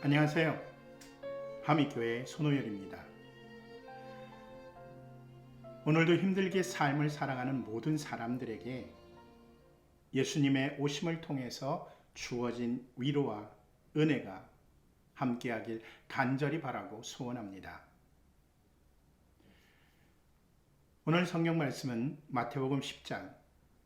안녕하세요. 하미교회 손호열입니다. 오늘도 힘들게 삶을 살아가는 모든 사람들에게 예수님의 오심을 통해서 주어진 위로와 은혜가 함께하길 간절히 바라고 소원합니다. 오늘 성경 말씀은 마태복음 10장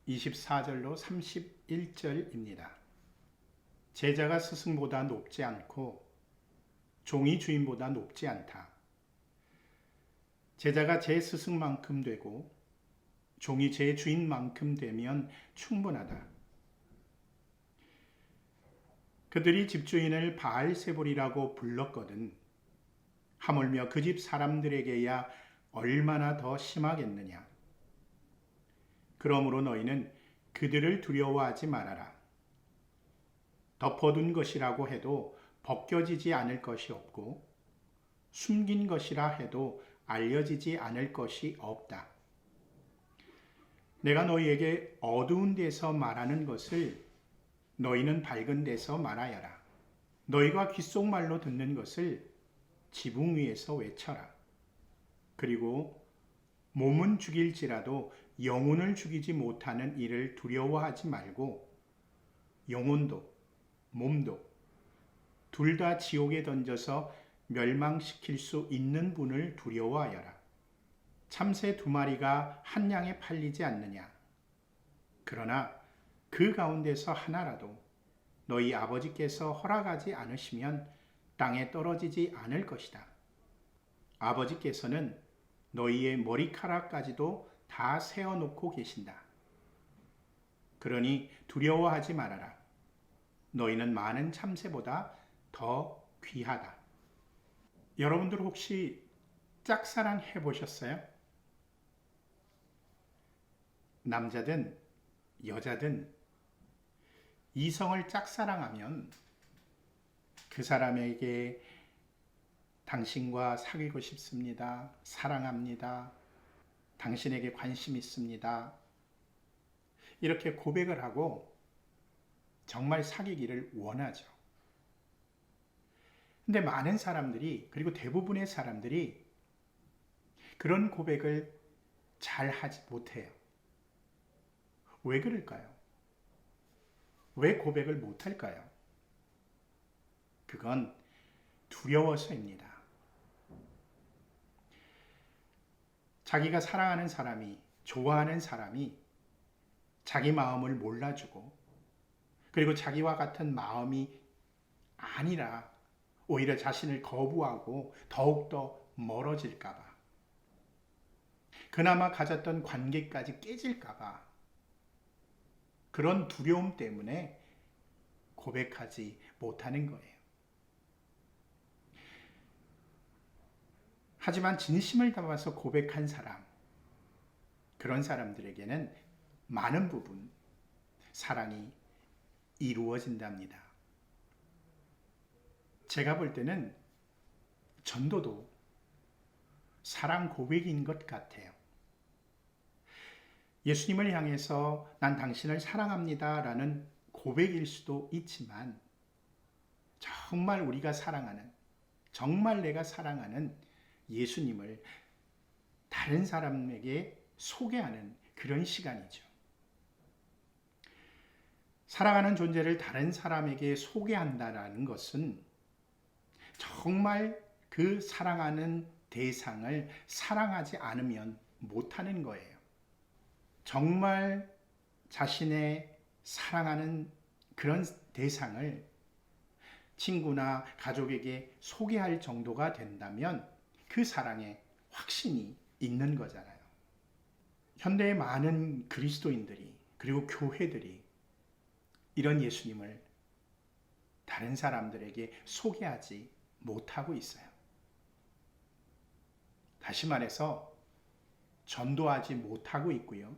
24절로 31절입니다. 제자가 스승보다 높지 않고 종이 주인보다 높지 않다. 제자가 제 스승만큼 되고 종이 제 주인만큼 되면 충분하다. 그들이 집주인을 바알세불이라고 불렀거든 하물며 그 집 사람들에게야 얼마나 더 심하겠느냐. 그러므로 너희는 그들을 두려워하지 말아라. 덮어둔 것이라고 해도 벗겨지지 않을 것이 없고 숨긴 것이라 해도 알려지지 않을 것이 없다. 내가 너희에게 어두운 데서 말하는 것을 너희는 밝은 데서 말하여라. 너희가 귓속말로 듣는 것을 지붕 위에서 외쳐라. 그리고 몸은 죽일지라도 영혼을 죽이지 못하는 이를 두려워하지 말고 영혼도 몸도 둘 다 지옥에 던져서 멸망시킬 수 있는 분을 두려워하여라. 참새 2마리가 한 양에 팔리지 않느냐. 그러나 그 가운데서 하나라도 너희 아버지께서 허락하지 않으시면 땅에 떨어지지 않을 것이다. 아버지께서는 너희의 머리카락까지도 다 세어놓고 계신다. 그러니 두려워하지 말아라. 너희는 많은 참새보다 더 귀하다. 여러분들 혹시 짝사랑 해보셨어요? 남자든 여자든 이성을 짝사랑하면 그 사람에게 당신과 사귀고 싶습니다. 사랑합니다. 당신에게 관심 있습니다. 이렇게 고백을 하고 정말 사귀기를 원하죠. 근데 많은 사람들이, 그리고 대부분의 사람들이 그런 고백을 잘 하지 못해요. 왜 그럴까요? 왜 고백을 못할까요? 그건 두려워서입니다. 자기가 사랑하는 사람이, 좋아하는 사람이 자기 마음을 몰라주고 그리고 자기와 같은 마음이 아니라 오히려 자신을 거부하고 더욱더 멀어질까봐, 그나마 가졌던 관계까지 깨질까봐 그런 두려움 때문에 고백하지 못하는 거예요. 하지만 진심을 담아서 고백한 사람, 그런 사람들에게는 많은 부분 사랑이 이루어진답니다. 제가 볼 때는 전도도 사랑 고백인 것 같아요. 예수님을 향해서 난 당신을 사랑합니다 라는 고백일 수도 있지만 정말 우리가 사랑하는, 정말 내가 사랑하는 예수님을 다른 사람에게 소개하는 그런 시간이죠. 사랑하는 존재를 다른 사람에게 소개한다는 것은 정말 그 사랑하는 대상을 사랑하지 않으면 못하는 거예요. 정말 자신의 사랑하는 그런 대상을 친구나 가족에게 소개할 정도가 된다면 그 사랑에 확신이 있는 거잖아요. 현대의 많은 그리스도인들이, 그리고 교회들이 이런 예수님을 다른 사람들에게 소개하지 못하고 있어요. 다시 말해서 전도하지 못하고 있고요.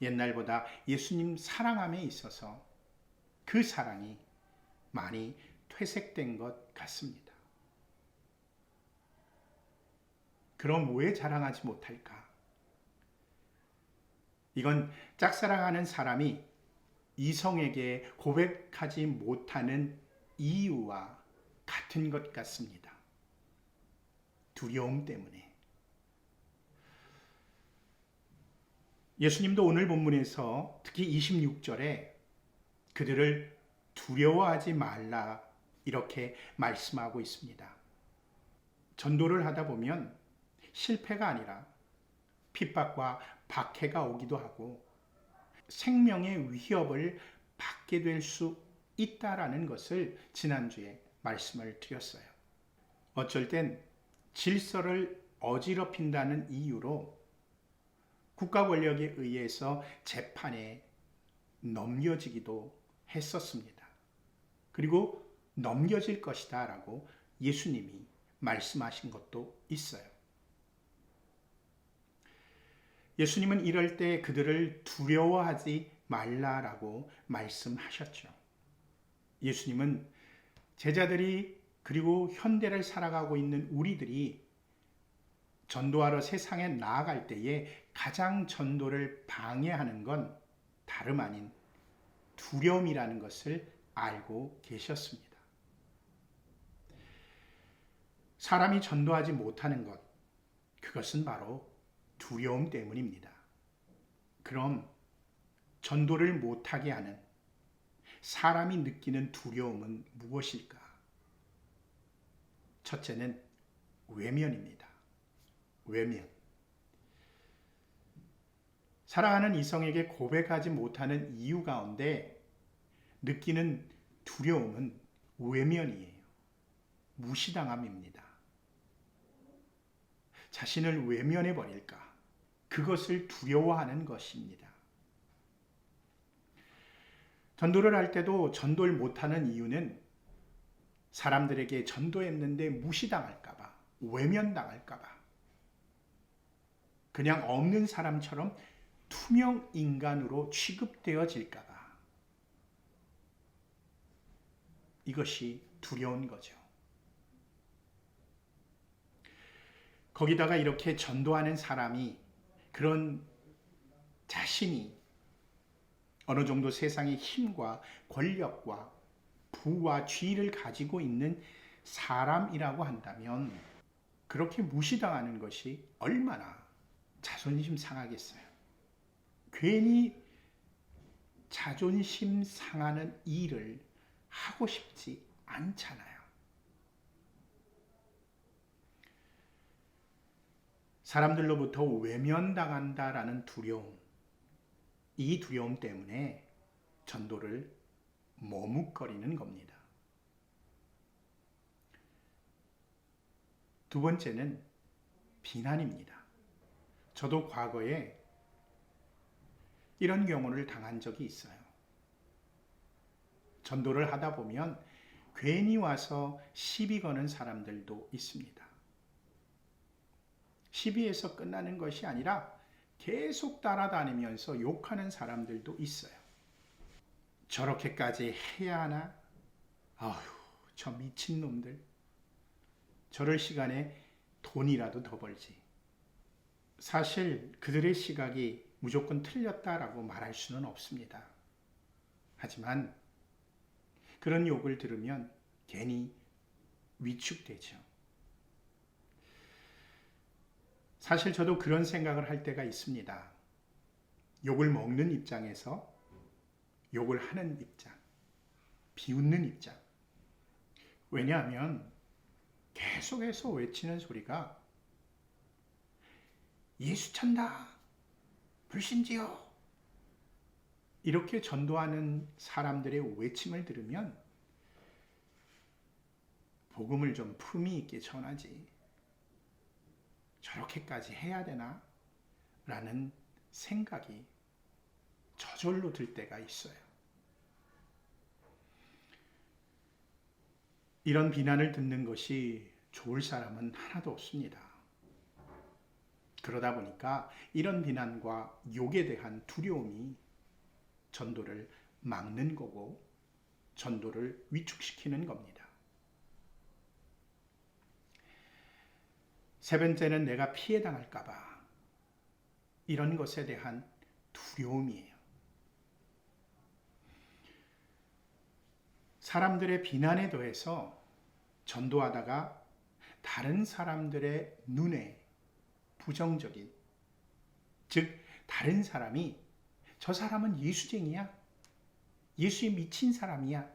옛날보다 예수님 사랑함에 있어서 그 사랑이 많이 퇴색된 것 같습니다. 그럼 왜 자랑하지 못할까? 이건 짝사랑하는 사람이 이성에게 고백하지 못하는 이유와 같은 것 같습니다. 두려움 때문에. 예수님도 오늘 본문에서 특히 26절에 그들을 두려워하지 말라 이렇게 말씀하고 있습니다. 전도를 하다 보면 실패가 아니라 핍박과 박해가 오기도 하고 생명의 위협을 받게 될 수 있다라는 것을 지난주에 말씀을 드렸어요. 어쩔 땐 질서를 어지럽힌다는 이유로 국가 권력에 의해서 재판에 넘겨지기도 했었습니다. 그리고 넘겨질 것이다 라고 예수님이 말씀하신 것도 있어요. 예수님은 이럴 때 그들을 두려워하지 말라라고 말씀하셨죠. 예수님은 제자들이 그리고 현대를 살아가고 있는 우리들이 전도하러 세상에 나아갈 때에 가장 전도를 방해하는 건 다름 아닌 두려움이라는 것을 알고 계셨습니다. 사람이 전도하지 못하는 것, 그것은 바로 두려움 때문입니다. 그럼 전도를 못하게 하는 사람이 느끼는 두려움은 무엇일까? 첫째는 외면입니다. 외면. 사랑하는 이성에게 고백하지 못하는 이유 가운데 느끼는 두려움은 외면이에요. 무시당함입니다. 자신을 외면해 버릴까? 그것을 두려워하는 것입니다. 전도를 할 때도 전도를 못하는 이유는 사람들에게 전도했는데 무시당할까봐, 외면당할까봐, 그냥 없는 사람처럼 투명 인간으로 취급되어질까봐. 이것이 두려운 거죠. 거기다가 이렇게 전도하는 사람이 그런 자신이 어느 정도 세상의 힘과 권력과 부와 지위를 가지고 있는 사람이라고 한다면 그렇게 무시당하는 것이 얼마나 자존심 상하겠어요. 괜히 자존심 상하는 일을 하고 싶지 않잖아요. 사람들로부터 외면당한다라는 두려움, 이 두려움 때문에 전도를 머뭇거리는 겁니다. 두 번째는 비난입니다. 저도 과거에 이런 경우를 당한 적이 있어요. 전도를 하다 보면 괜히 와서 시비 거는 사람들도 있습니다. 시비에서 끝나는 것이 아니라 계속 따라다니면서 욕하는 사람들도 있어요. 저렇게까지 해야 하나? 아휴, 저 미친놈들. 저럴 시간에 돈이라도 더 벌지. 사실 그들의 시각이 무조건 틀렸다라고 말할 수는 없습니다. 하지만 그런 욕을 들으면 괜히 위축되죠. 사실 저도 그런 생각을 할 때가 있습니다. 욕을 먹는 입장에서 욕을 하는 입장, 비웃는 입장. 왜냐하면 계속해서 외치는 소리가 예수 찬다, 불신지요. 이렇게 전도하는 사람들의 외침을 들으면 복음을 좀 품위 있게 전하지. 저렇게까지 해야 되나? 라는 생각이 저절로 들 때가 있어요. 이런 비난을 듣는 것이 좋을 사람은 하나도 없습니다. 그러다 보니까 이런 비난과 욕에 대한 두려움이 전도를 막는 거고 전도를 위축시키는 겁니다. 세 번째는 내가 피해당할까 봐. 이런 것에 대한 두려움이에요. 사람들의 비난에 더해서 전도하다가 다른 사람들의 눈에 부정적인, 즉 다른 사람이 저 사람은 예수쟁이야, 예수에 미친 사람이야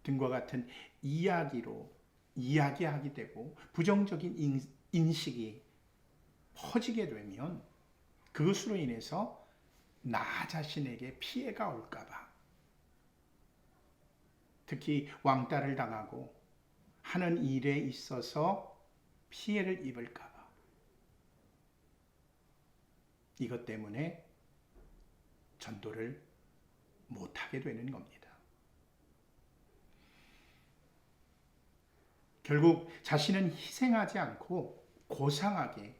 등과 같은 이야기로 이야기하게 되고 부정적인 인식이 퍼지게 되면 그것으로 인해서 나 자신에게 피해가 올까봐, 특히 왕따를 당하고 하는 일에 있어서 피해를 입을까봐, 이것 때문에 전도를 못하게 되는 겁니다. 결국 자신은 희생하지 않고 고상하게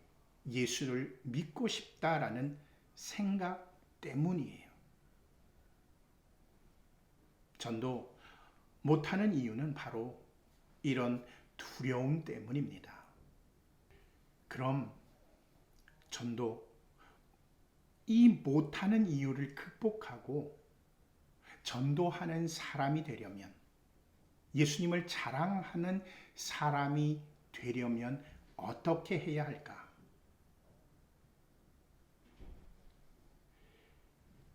예수를 믿고 싶다라는 생각 때문이에요. 전도 못하는 이유는 바로 이런 두려움 때문입니다. 그럼 전도 이 못하는 이유를 극복하고 전도하는 사람이 되려면, 예수님을 자랑하는 사람이 되려면 어떻게 해야 할까?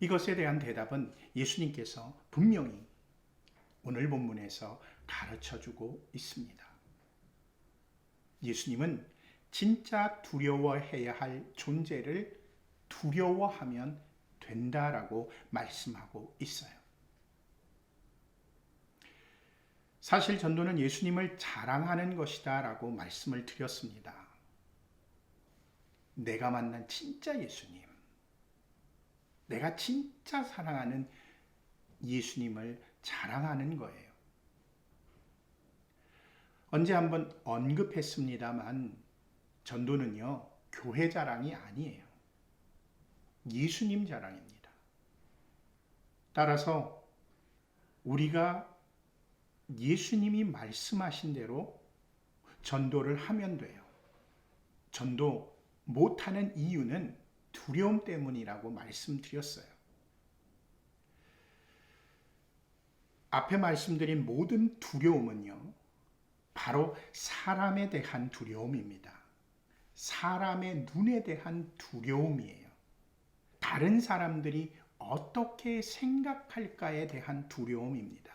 이것에 대한 대답은 예수님께서 분명히 오늘 본문에서 가르쳐주고 있습니다. 예수님은 진짜 두려워해야 할 존재를 두려워하면 된다라고 말씀하고 있어요. 사실 전도는 예수님을 자랑하는 것이다 라고 말씀을 드렸습니다. 내가 만난 진짜 예수님, 내가 진짜 사랑하는 예수님을 자랑하는 거예요. 언제 한번 언급했습니다만 전도는요, 교회 자랑이 아니에요. 예수님 자랑입니다. 따라서 우리가 예수님이 말씀하신 대로 전도를 하면 돼요. 전도 못하는 이유는 두려움 때문이라고 말씀드렸어요. 앞에 말씀드린 모든 두려움은요, 바로 사람에 대한 두려움입니다. 사람의 눈에 대한 두려움이에요. 다른 사람들이 어떻게 생각할까에 대한 두려움입니다.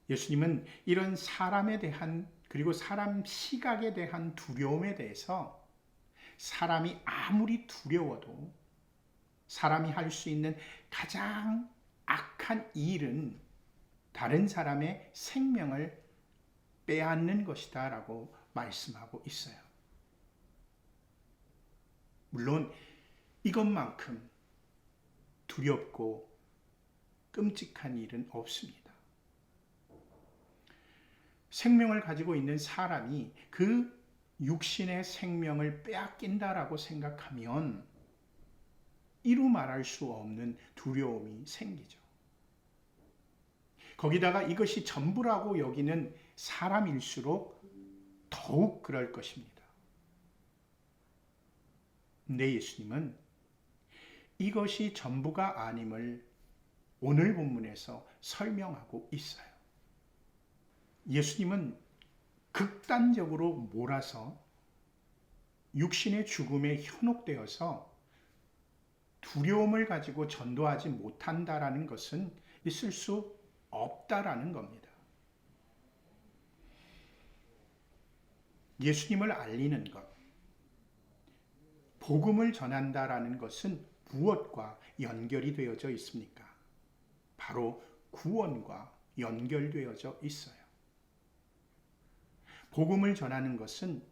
예수님은 이런 사람에 대한, 그리고 사람 시각에 대한 두려움에 대해서 사람이 아무리 두려워도 사람이 할 수 있는 가장 악한 일은 다른 사람의 생명을 빼앗는 것이다 라고 말씀하고 있어요. 물론 이것만큼 두렵고 끔찍한 일은 없습니다. 생명을 가지고 있는 사람이 그 육신의 생명을 빼앗긴다라고 생각하면 이루 말할 수 없는 두려움이 생기죠. 거기다가 이것이 전부라고 여기는 사람일수록 더욱 그럴 것입니다. 근데 예수님은 이것이 전부가 아님을 오늘 본문에서 설명하고 있어요. 예수님은 극단적으로 몰아서 육신의 죽음에 현혹되어서 두려움을 가지고 전도하지 못한다라는 것은 있을 수 없다라는 겁니다. 예수님을 알리는 것, 복음을 전한다라는 것은 무엇과 연결이 되어져 있습니까? 바로 구원과 연결되어져 있어요. 복음을 전하는 것은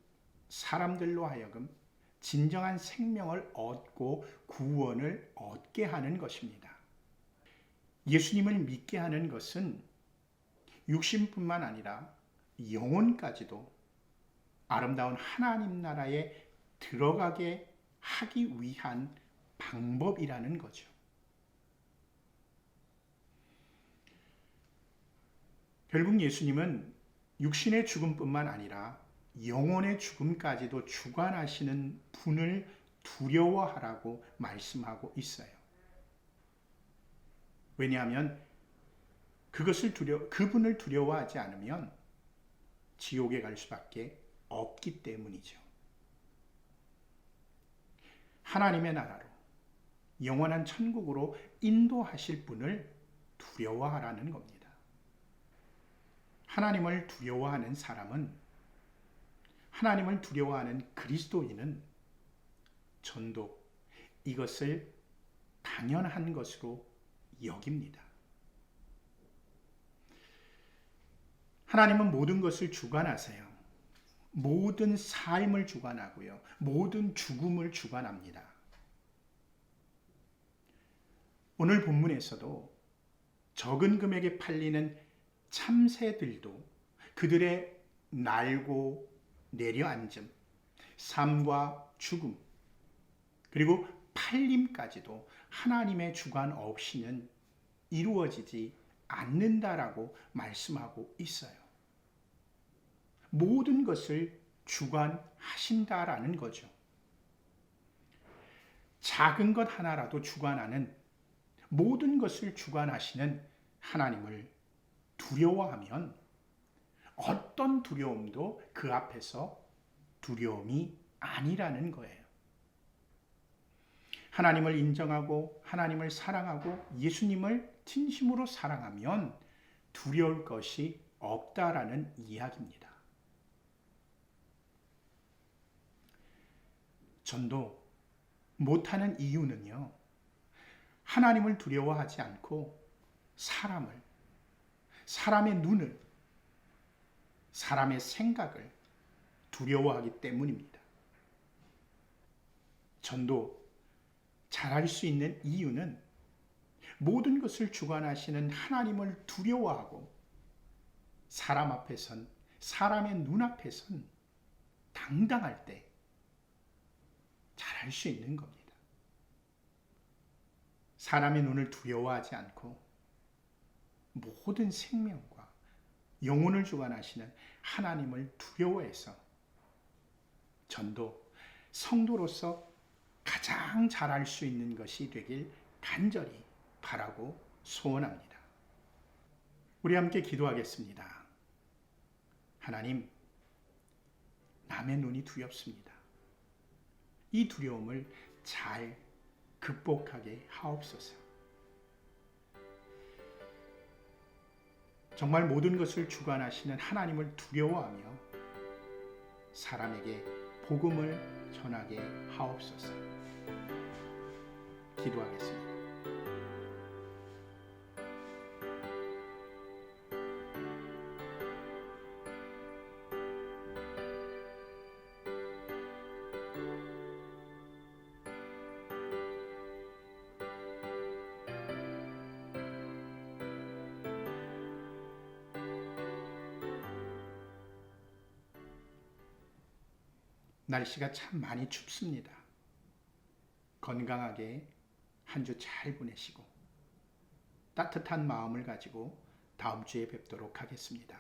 사람들로 하여금 진정한 생명을 얻고 구원을 얻게 하는 것입니다. 예수님을 믿게 하는 것은 육신뿐만 아니라 영혼까지도 아름다운 하나님 나라에 들어가게 하기 위한 방법이라는 거죠. 결국 예수님은 육신의 죽음뿐만 아니라 영혼의 죽음까지도 주관하시는 분을 두려워하라고 말씀하고 있어요. 왜냐하면 그분을 두려워하지 않으면 지옥에 갈 수밖에 없기 때문이죠. 하나님의 나라로, 영원한 천국으로 인도하실 분을 두려워하라는 겁니다. 하나님을 두려워하는 사람은, 하나님을 두려워하는 그리스도인은 전도, 이것을 당연한 것으로 여깁니다. 하나님은 모든 것을 주관하세요. 모든 삶을 주관하고요. 모든 죽음을 주관합니다. 오늘 본문에서도 적은 금액에 팔리는 참새들도 그들의 날고 내려앉음, 삶과 죽음, 그리고 팔림까지도 하나님의 주관 없이는 이루어지지 않는다라고 말씀하고 있어요. 모든 것을 주관하신다라는 거죠. 작은 것 하나라도 주관하는, 모든 것을 주관하시는 하나님을 두려워하면 어떤 두려움도 그 앞에서 두려움이 아니라는 거예요. 하나님을 인정하고 하나님을 사랑하고 예수님을 진심으로 사랑하면 두려울 것이 없다라는 이야기입니다. 전도 못하는 이유는요, 하나님을 두려워하지 않고 사람의 눈을, 사람의 생각을 두려워하기 때문입니다. 전도 잘할 수 있는 이유는 모든 것을 주관하시는 하나님을 두려워하고 사람 앞에선, 사람의 눈앞에선 당당할 때 잘할 수 있는 겁니다. 사람의 눈을 두려워하지 않고 모든 생명과 영혼을 주관하시는 하나님을 두려워해서 전도, 성도로서 가장 잘할 수 있는 것이 되길 간절히 바라고 소원합니다. 우리 함께 기도하겠습니다. 하나님, 남의 눈이 두렵습니다. 이 두려움을 잘 극복하게 하옵소서. 정말 모든 것을 주관하시는 하나님을 두려워하며 사람에게 복음을 전하게 하옵소서. 기도하겠습니다. 날씨가 참 많이 춥습니다. 건강하게 한 주 잘 보내시고 따뜻한 마음을 가지고 다음 주에 뵙도록 하겠습니다.